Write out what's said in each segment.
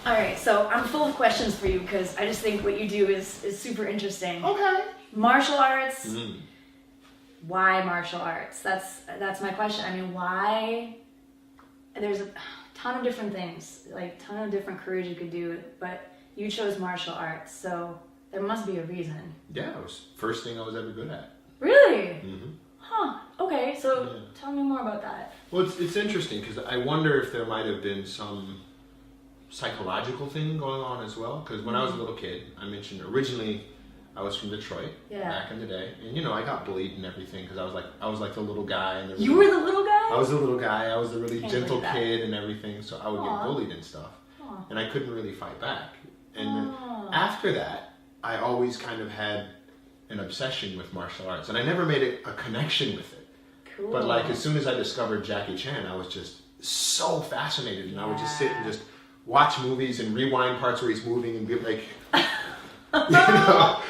All right, so I'm full of questions for you because I just think what you do is super interesting. Okay. Martial arts. Why martial arts? That's my question. I mean, why? There's a ton of different things, like ton of different careers you could do, but you chose martial arts, so there must be a reason. Yeah, it was first thing I was ever good at. Really? Mm-hmm. Huh. Okay, so tell me more about that. Well, it's interesting because I wonder if there might have been some psychological thing going on as well. Because when I was a little kid, I mentioned originally I was from Detroit back in the day, and you know I got bullied and everything because I was like the little guy. And you were the little guy? I was the little guy. I was the really gentle believe that. kid and everything, so I would get bullied and stuff, and I couldn't really fight back. And then after that, I always kind of had an obsession with martial arts, and I never made a connection with it. Cool. But like as soon as I discovered Jackie Chan, I was just so fascinated, and I would just sit and just watch movies and rewind parts where he's moving and be like, you know.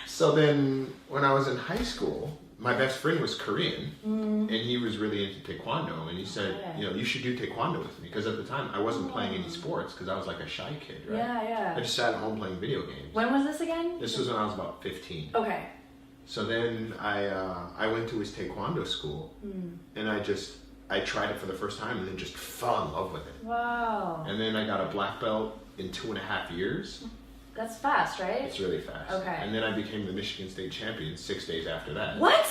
So then when I was in high school, my best friend was Korean, and he was really into Taekwondo, and he said, you know, you should do Taekwondo with me, because at the time I wasn't playing any sports because I was like a shy kid, right? Yeah. I just sat at home playing video games. When was this again? This was when I was about 15. Okay. So then I went to his Taekwondo school, and I tried it for the first time and then just fell in love with it. Wow. And then I got a black belt in 2.5 years. That's fast, right? It's really fast. Okay. And then I became the Michigan State champion 6 days after that. What?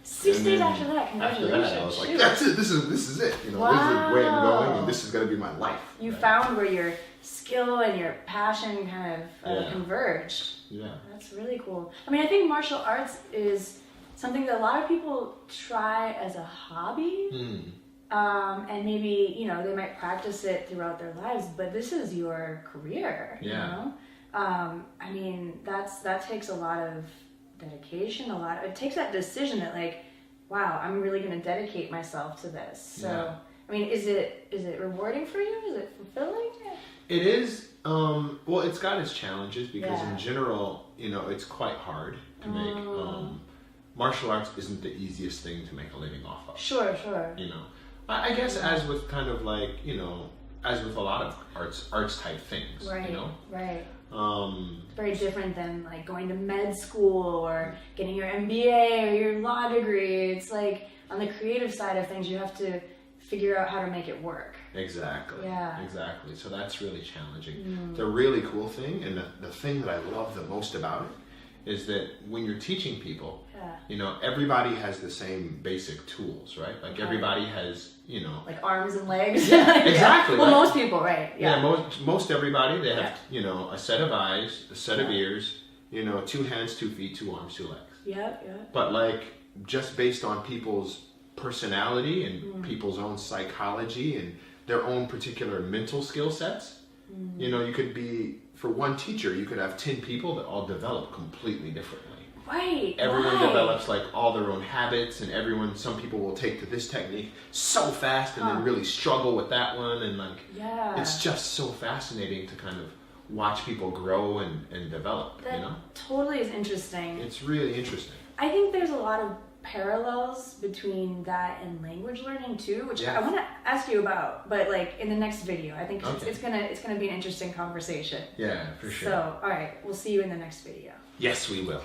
6 days after that? After Congratulations. that, I was like, that's it. This is it. You know, Wow. this is the way I'm going, and this is going to be my life. You right? found where your skill and your passion kind of converged. Yeah. That's really cool. I mean, I think martial arts is something that a lot of people try as a hobby. And maybe, you know, they might practice it throughout their lives, but this is your career, you know? I mean, that takes a lot of dedication, it takes that decision that like, wow, I'm really going to dedicate myself to this. So, I mean, is it rewarding for you? Is it fulfilling? It is. Well, it's got its challenges because in general, you know, it's quite hard to make. Martial arts isn't the easiest thing to make a living off of. Sure. You know, I guess as with kind of like, you know, as with a lot of arts type things, right, you know? Right. Very different than like going to med school or getting your MBA or your law degree. It's like on the creative side of things, you have to figure out how to make it work. Exactly. Yeah. Exactly. So that's really challenging. The really cool thing, and the thing that I love the most about it, is that when you're teaching people, you know, everybody has the same basic tools, right? Like everybody has, you know, like arms and legs. Exactly. Well, right? most people, right? Yeah. Most everybody, they have, you know, a set of eyes, a set of ears, you know, 2 hands, 2 feet, 2 arms, 2 legs. Yep. But like just based on people's personality and people's own psychology and their own particular mental skill sets, you know, you could be, for one teacher, you could have 10 people that all develop completely differently. Right. Everyone develops like all their own habits, and some people will take to this technique so fast and then really struggle with that one, and like it's just so fascinating to kind of watch people grow and develop. That you know, totally is interesting. It's really interesting. I think there's a lot of parallels between that and language learning too, which I want to ask you about, but like in the next video. I think it's gonna be an interesting conversation. Yeah, for sure. So, all right, we'll see you in the next video. Yes, we will.